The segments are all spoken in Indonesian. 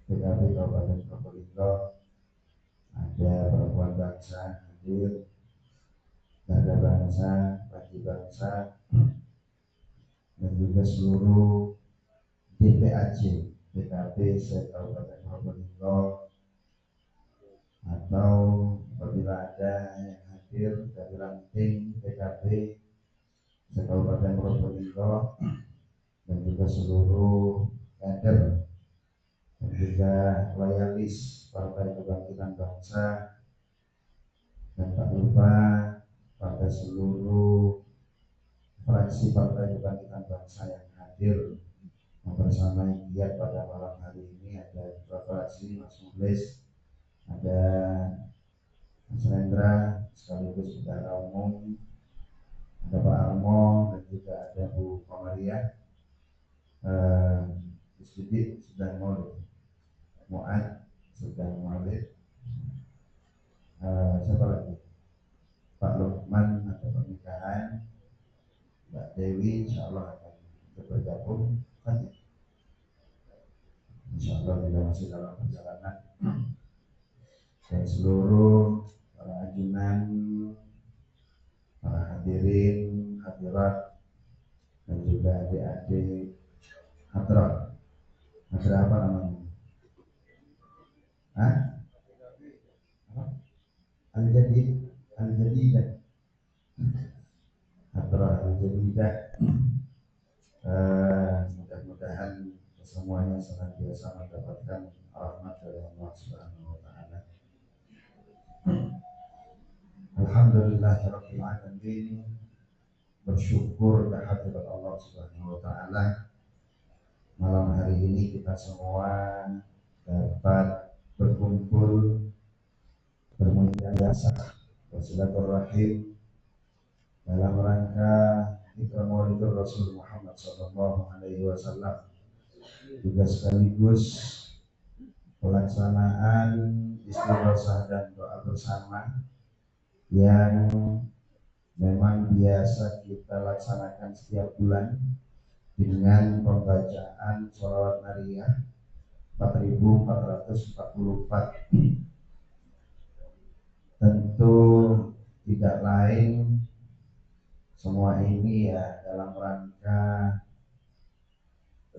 PKB Kabupaten Probolinggo, ada perempuan bangsa hadir, garda bangsa, bagi bangsa, dan juga seluruh DPAC PKB se-Kabupaten Probolinggo, atau apabila ada yang hadir dari ranting PKB se-Kabupaten Probolinggo, dan juga seluruh kader dan juga loyalis Partai Kebangkitan Bangsa, dan tak lupa pada seluruh fraksi Partai Kebangkitan Bangsa yang hadir membersamai giat pada malam hari ini. Ada dua fraksi, Mas Mulis, ada Mas Rendra sekaligus bendahara umum, ada Pak Armo, dan juga ada Bu Komaria. Sedikit sedang maulid, Mu'ad sedang maulid. Siapa lagi? Pak Lukman ada pernikahan, Mbak Dewi insya Allah akan bergabung. Insya Allah juga masih dalam perjalanan. Dan seluruh para ajunan, para hadirin, hadirat, dan juga adik-adik hadrat. Hadrat apa namanya? Al-Jadid, Al-Jadidah, Hadrat Al-Jadidah. Mudah-mudahan semuanya senantiasa mendapatkan rahmat dari Allah Subhanahu wa Ta'ala. Alhamdulillahirabbil alamin. Bersyukur kehadirat Allah Subhanahu wa Ta'ala. Malam hari ini kita semua dapat berkumpul, bermujazaah, bersilaturahim dalam rangka ikram Maulid Rasul Muhammad sallallahu alaihi wasallam, juga sekaligus pelaksanaan istighotsah dan doa bersama yang memang biasa kita laksanakan setiap bulan dengan pembacaan sholawat nariyah 4444. Tentu tidak lain semua ini ya dalam rangka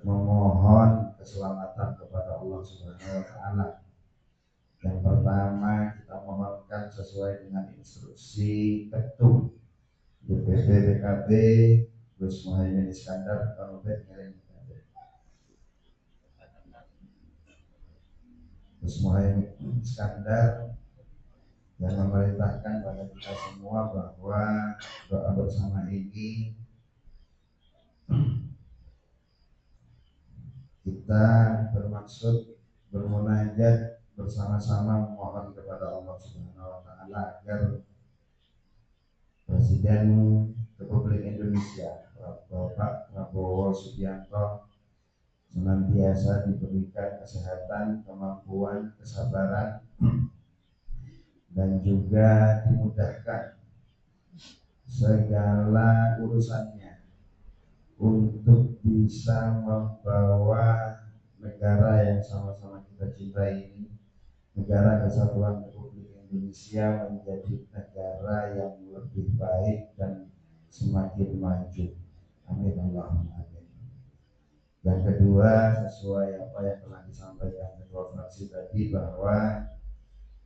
memohon keselamatan kepada Allah Subhanahu wa Ta'ala. Yang pertama kita mohonkan sesuai dengan instruksi ketum DPP PKB Gus Muhaimin Iskandar, Gus Muhaimin Iskandar, yang memerintahkan pada kita semua bahwa doa bersama ini kita bermaksud bermunajat bersama-sama memohon kepada Allah Subhanahu wa Ta'ala agar Presiden Republik Indonesia Bapak Prabowo Subianto senantiasa diberikan kesehatan, kemampuan, kesabaran, dan juga dimudahkan segala urusannya untuk bisa membawa negara yang sama-sama kita cintai ini, negara Kesatuan Republik Indonesia, menjadi negara yang lebih baik dan semakin maju. Amin Allahumma amin. Yang kedua, sesuai apa yang telah disampaikan ketua fraksi tadi, bahwa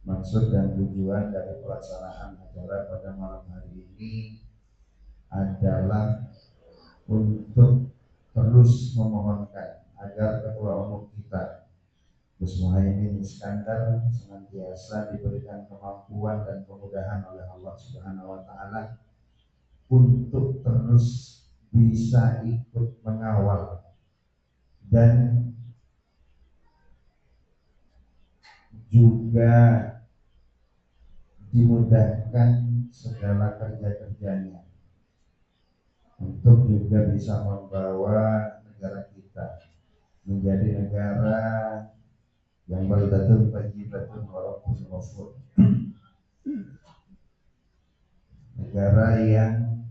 maksud dan tujuan dari pelaksanaan acara pada malam hari ini adalah untuk terus memohonkan agar ketua umum kita Gus Muhaimin Iskandar senantiasa diberikan kemampuan dan kemudahan oleh Allah Subhanahu wa Ta'ala untuk terus bisa ikut mengawal dan juga dimudahkan segala kerja-kerjanya untuk juga bisa membawa negara kita menjadi negara yang baldatun thayyibatun wa rabbun ghafur, negara yang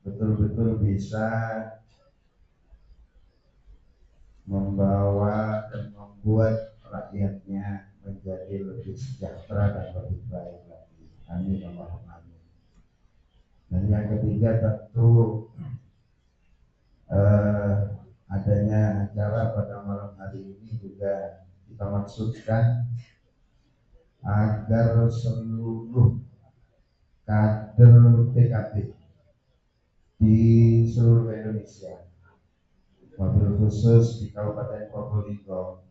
betul-betul bisa membawa dan membuat membuat rakyatnya menjadi lebih sejahtera dan lebih baik lagi. Amin Allahumma amin. Dan yang ketiga tentu adanya acara pada malam hari ini juga kita maksudkan agar seluruh kader PKB di seluruh Indonesia, wabil khusus di Kabupaten Probolinggo,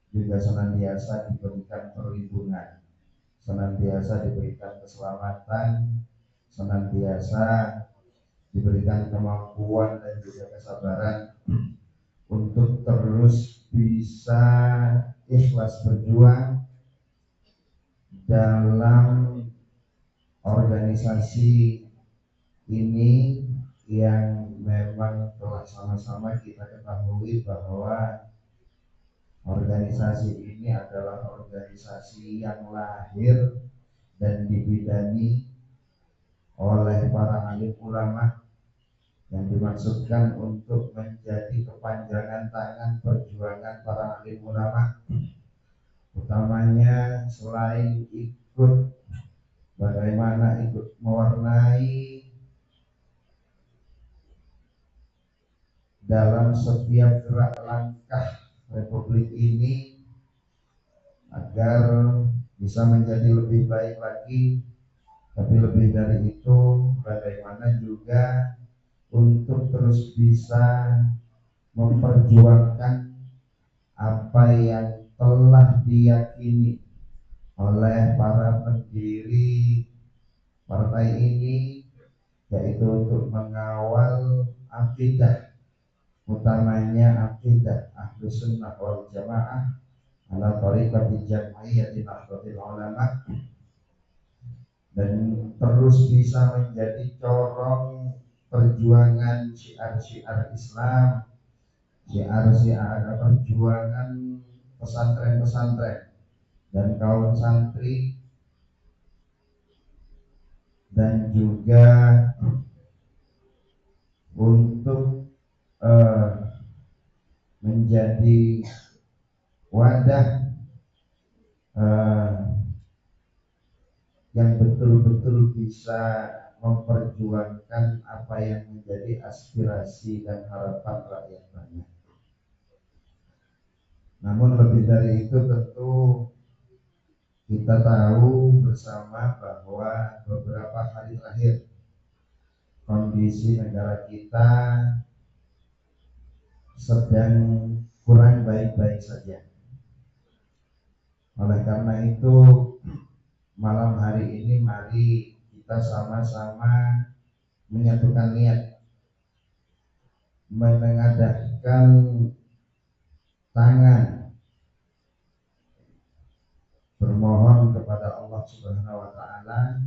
juga senantiasa diberikan perlindungan, senantiasa diberikan keselamatan, senantiasa diberikan kemampuan dan juga kesabaran untuk terus bisa ikhlas berjuang dalam organisasi ini yang memang telah sama-sama kita ketahui bahwa organisasi ini adalah organisasi yang lahir dan dibidani oleh para alim ulama yang dimaksudkan untuk menjadi kepanjangan tangan perjuangan para alim ulama, utamanya selain ikut bagaimana ikut mewarnai dalam setiap gerak langkah Republik ini agar bisa menjadi lebih baik lagi, tapi lebih dari itu bagaimana juga untuk terus bisa memperjuangkan apa yang telah diyakini oleh para pendiri partai ini, yaitu untuk mengawal akidah, utamanya akidah Ahlus Sunnah wal Jamaah ala thariqati jam'iyyati Nahdlatul Ulama, dan terus bisa menjadi corong perjuangan syiar-syiar Islam, syiar-syiar perjuangan pesantren-pesantren dan kaum santri, dan juga untuk menjadi wadah yang betul-betul bisa memperjuangkan apa yang menjadi aspirasi dan harapan rakyat banyak. Namun lebih dari itu tentu kita tahu bersama bahwa beberapa hari terakhir kondisi negara kita sedang kurang baik-baik saja. Oleh karena itu malam hari ini mari kita sama-sama menyatukan niat menengadahkan tangan bermohon kepada Allah Subhanahu wa taala,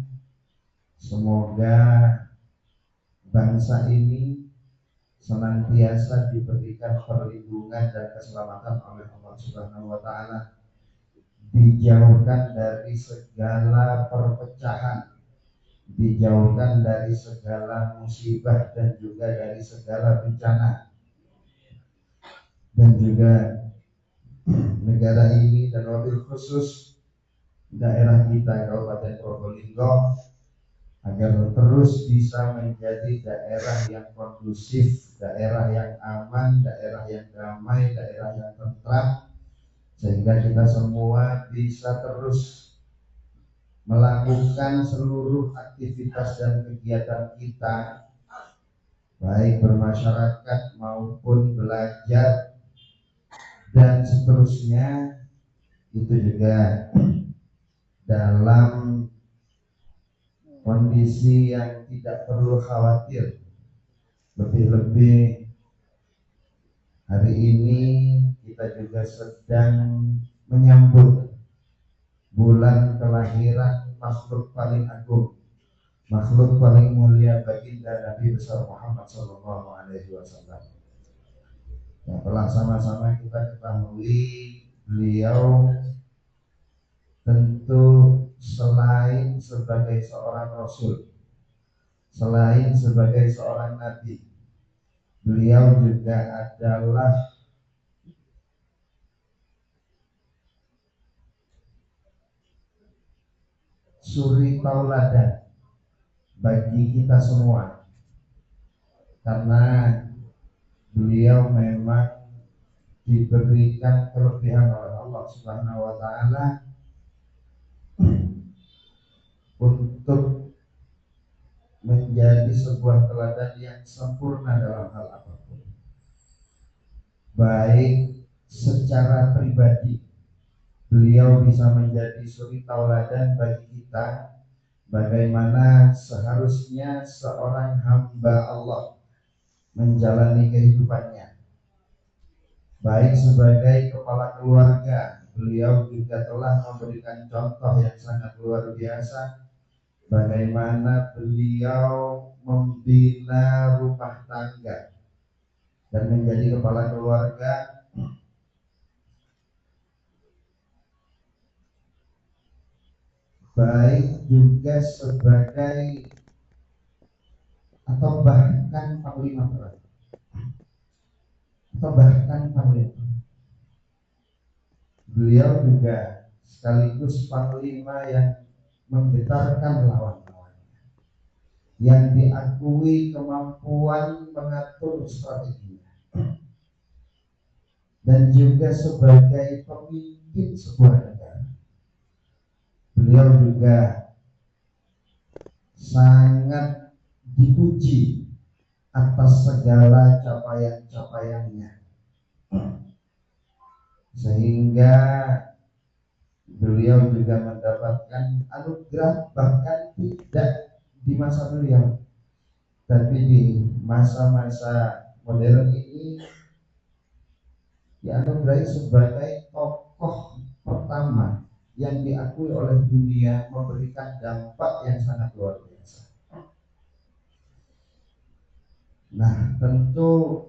semoga bangsa ini senantiasa diberikan perlindungan dan keselamatan oleh Allah Subhanahu wa taala, dijauhkan dari segala perpecahan, dijauhkan dari segala musibah dan juga dari segala bencana, dan juga negara ini dan wabil khusus daerah kita Kabupaten Probolinggo agar terus bisa menjadi daerah yang kondusif, daerah yang aman, daerah yang damai, daerah yang tentram, sehingga kita semua bisa terus melakukan seluruh aktivitas dan kegiatan kita, baik bermasyarakat maupun belajar dan seterusnya, itu juga dalam kondisi yang tidak perlu khawatir. Lebih-lebih hari ini kita juga sedang menyambut bulan kelahiran makhluk paling agung, makhluk paling mulia baginda Nabi besar Muhammad sallallahu alaihi wasallam. Yang telah sama-sama kita ketahui, beliau tentu selain sebagai seorang rasul, selain sebagai seorang nabi, beliau juga adalah suri tauladan bagi kita semua, karena beliau memang diberikan kelebihan oleh Allah Subhanahu wa taala untuk menjadi sebuah teladan yang sempurna dalam hal apapun, baik secara pribadi beliau bisa menjadi suri tauladan bagi kita bagaimana seharusnya seorang hamba Allah menjalani kehidupannya, baik sebagai kepala keluarga. Beliau juga telah memberikan contoh yang sangat luar biasa bagaimana beliau membina rumah tangga dan menjadi kepala keluarga, baik juga sebagai atau bahkan panglima perang atau bahkan panglima. Beliau juga sekaligus panglima yang menggetarkan lawan-lawannya, yang diakui kemampuan mengatur strateginya, dan juga sebagai pemimpin sebuah negara. Beliau juga sangat dipuji atas segala capaian-capaiannya, sehingga beliau juga mendapatkan anugerah bahkan tidak di masa beliau, tapi di masa-masa modern ini dianugerahi sebagai tokoh pertama yang diakui oleh dunia memberikan dampak yang sangat luar biasa. Nah, tentu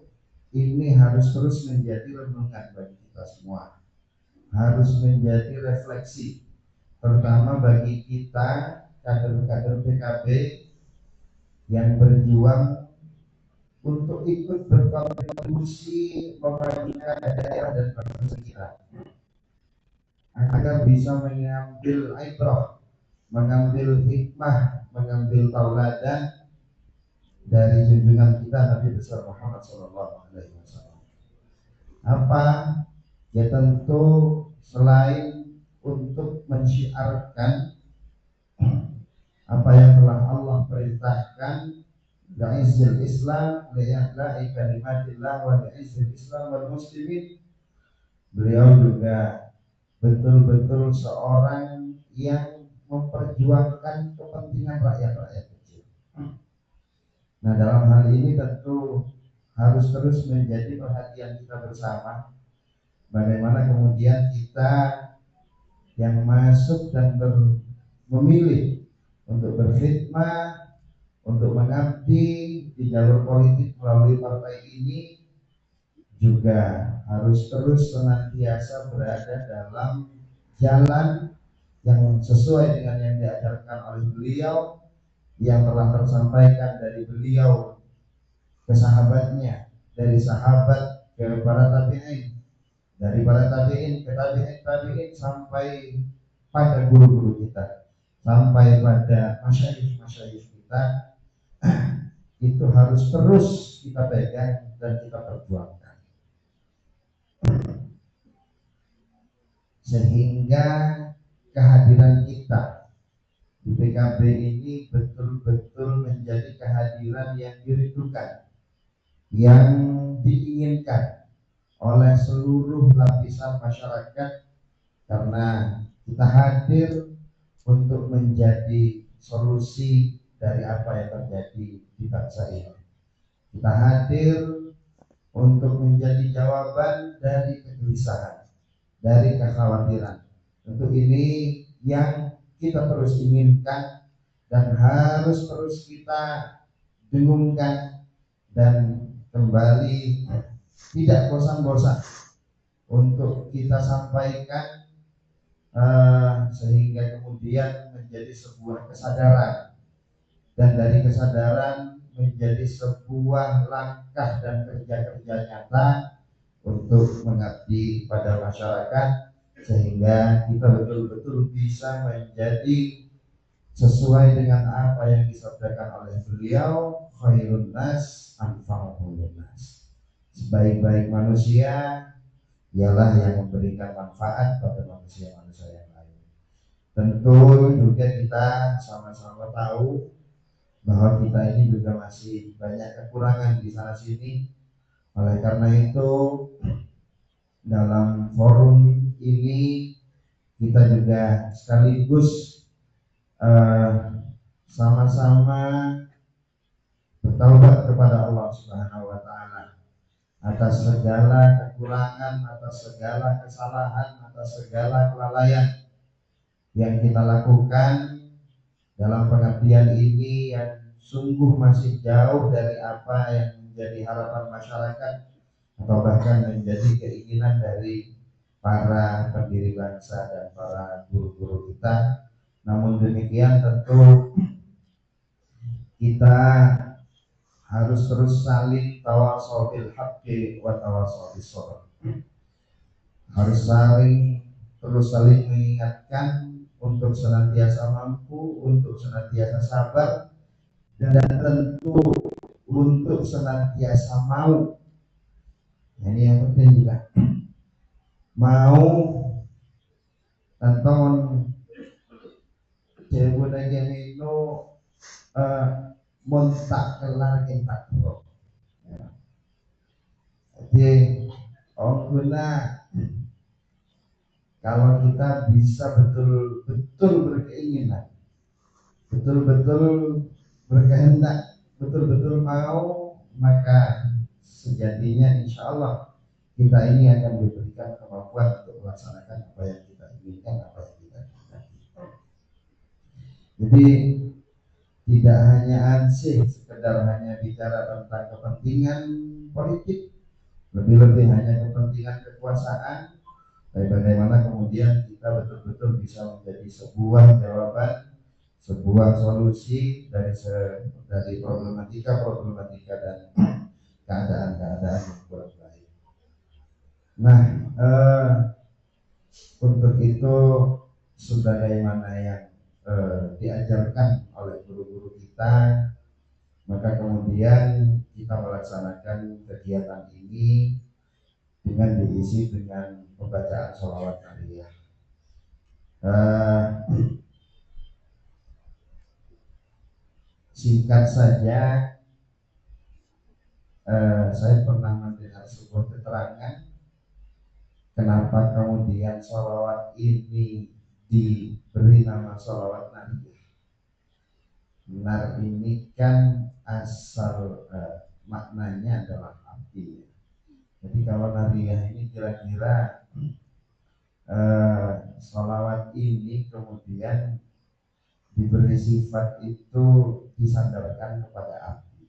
ini harus terus menjadi renungan bagi kita semua, harus menjadi refleksi, terutama bagi kita kader-kader PKB yang berjuang untuk ikut berkontribusi memajukan daerah dan bangsa kita, agar bisa mengambil ibrah, mengambil hikmah, mengambil tauladan dari junjungan kita Nabi besar Muhammad SAW. Apa? Ya tentu selain untuk mensyiarkan apa yang telah Allah perintahkan, la'izzil Islam li'a'la'i kalimatillah wa la'izzil Islam wal muslimin, beliau juga betul-betul seorang yang memperjuangkan kepentingan rakyat-rakyat kecil. Nah, dalam hal ini tentu harus terus menjadi perhatian kita bersama, bagaimana kemudian kita yang masuk dan memilih untuk berkhidmah, untuk mengabdi di jalur politik melalui partai ini, juga harus terus senantiasa berada dalam jalan yang sesuai dengan yang diajarkan oleh beliau, yang telah tersampaikan dari beliau ke sahabatnya, dari sahabat ke para tabi'in, dari para tabi'in ke tabi'in sampai pada guru-guru kita, sampai pada masyayikh kita. Itu harus terus kita pegang dan kita perjuangkan, sehingga kehadiran kita di PKB ini betul-betul menjadi kehadiran yang dirindukan, yang diinginkan oleh seluruh lapisan masyarakat, karena kita hadir untuk menjadi solusi dari apa yang terjadi di bangsa ini. Kita hadir untuk menjadi jawaban dari kegelisahan, dari kekhawatiran. Tentu ini yang kita terus inginkan dan harus terus kita dengungkan dan kembali tidak bosan-bosan untuk kita sampaikan, sehingga kemudian menjadi sebuah kesadaran, dan dari kesadaran menjadi sebuah langkah dan kerja-kerja nyata untuk mengabdi pada masyarakat, sehingga kita betul-betul bisa menjadi sesuai dengan apa yang disabdakan oleh beliau, khairun nas anfa'uhum linnas. Sebaik-baik manusia ialah yang memberikan manfaat pada manusia-manusia yang lain. Tentu juga kita sama-sama tahu bahwa kita ini juga masih banyak kekurangan di sana sini. Oleh karena itu, dalam forum ini kita juga sekaligus sama-sama bertaubat kepada Allah Subhanahu wa taala atas segala kekurangan, atas segala kesalahan, atas segala kelalaian yang kita lakukan dalam pengabdian ini yang sungguh masih jauh dari apa yang menjadi harapan masyarakat atau bahkan menjadi keinginan dari para pendiri bangsa dan para guru-guru kita. Namun demikian tentu kita harus terus saling tawasau bil haqqi wa tawasau bis sabr. Harus terus saling mengingatkan untuk senantiasa mampu, untuk senantiasa sabar, dan tentu untuk senantiasa mau. Ini yang penting juga. Mau tanton cewek yang itu montak kelar kita pro. Jadi guna kalau kita bisa betul-betul berkeinginan, betul-betul berkehendak, betul-betul mau, maka sejatinya insya Allah kita ini akan diberikan kemampuan untuk melaksanakan apa yang kita inginkan, apa yang kita inginkan. Jadi tidak hanya ansih sekedar hanya bicara tentang kepentingan politik, lebih-lebih hanya kepentingan kekuasaan, tapi bagaimana kemudian kita betul-betul bisa menjadi sebuah jawaban, sebuah solusi dari problematika dan keadaan-keadaan yang kurang baik. Nah, untuk itu sebagaimana yang diajarkan oleh guru-guru kita, maka kemudian kita melaksanakan kegiatan ini dengan diisi dengan pembacaan sholawat nariyah. Singkat saja, saya pernah mendengar sebuah keterangan kenapa kemudian sholawat ini diberi nama sholawat nariyah. Nar ini kan asal maknanya adalah api. Jadi kalau nariyah ini kira-kira sholawat ini kemudian diberi sifat itu disandarkan kepada api.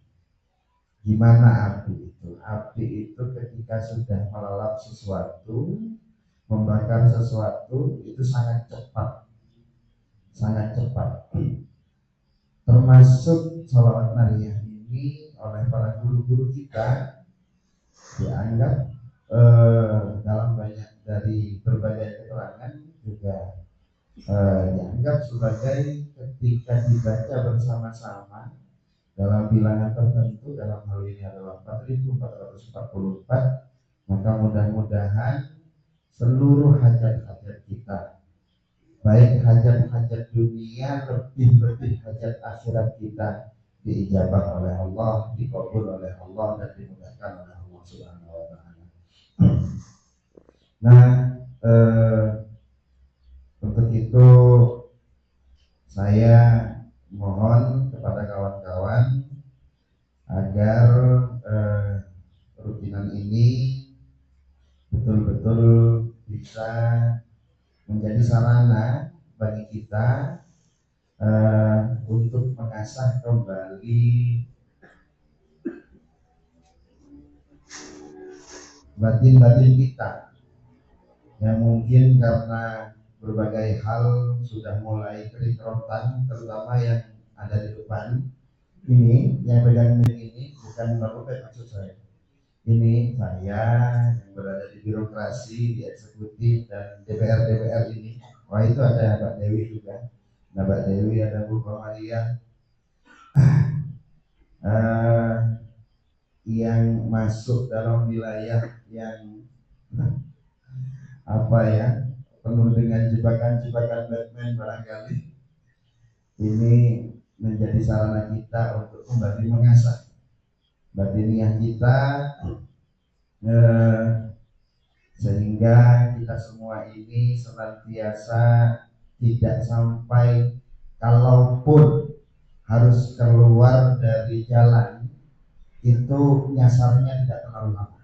Gimana api itu? Api itu ketika sudah melalap sesuatu, membakar sesuatu, itu sangat cepat. Sangat cepat. Termasuk sholawat nariyah ini oleh para guru-guru kita dianggap dalam banyak dari berbagai keterangan juga dianggap sebagai ketika dibaca bersama-sama dalam bilangan tertentu, dalam hal ini adalah 4444, maka mudah-mudahan seluruh hajat-hajat kita, baik hajat-hajat dunia, lebih-lebih hajat akhirat kita diijabah oleh Allah, dikabul oleh Allah, dan dimudahkan oleh Allah Subhanahu wa taala. Nah, untuk itu saya mohon kepada kawan-kawan agar rutinan ini betul-betul bisa menjadi sarana bagi kita untuk mengasah kembali batin-batin kita yang mungkin karena berbagai hal sudah mulai kerikrotan, terutama yang ada di depan ini, yang pegang mic ini bukan Bapak maksud saya. Ini saya yang berada di birokrasi, di eksekutif dan DPR ini. Wah, itu ada Mbak Dewi juga. Mbak Dewi, ada Bu Komaria, yang masuk dalam wilayah yang apa ya, penuh dengan jebakan-jebakan Batman barangkali. Ini menjadi sarana kita untuk kembali mengasah batiniah kita, sehingga kita semua ini senantiasa tidak sampai, kalaupun harus keluar dari jalan itu nyasarnya tidak terlalu lama.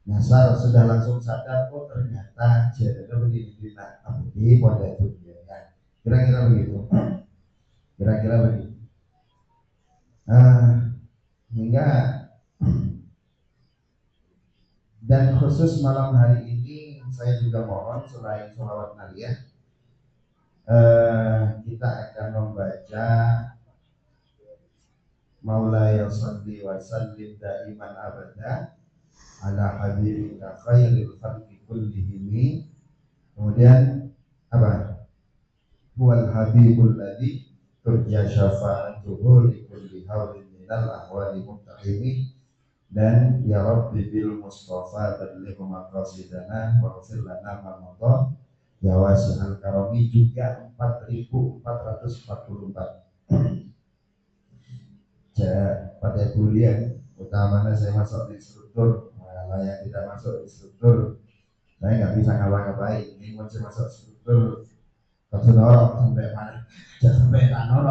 Nyasar sudah langsung sadar, oh ternyata jadi begini, kita di pondok itu ya. Kira-kira begitu. Kira-kira begitu. Hingga dan khusus malam hari ini saya juga mohon selain sholawat Nariyah, kita akan membaca Maulaya salli wa sallim daiman abada ala habibika khairil khalqi kullihim. Kemudian apa? Huwal habibul ladzi turja syafa'atuhu li kulli hawlin minal ahwali muttaqimi. Dan ya Rabbi bil Mustafa balligh maqasidana waghfir lana ma madha ya wasi'al karami, juga 4444. Pada kuliah utamanya saya masuk di struktur, malah yang tidak masuk di struktur saya nggak bisa ngapa-ngapain. Ini masih masuk struktur ketunorok sampai mana, sampai tanah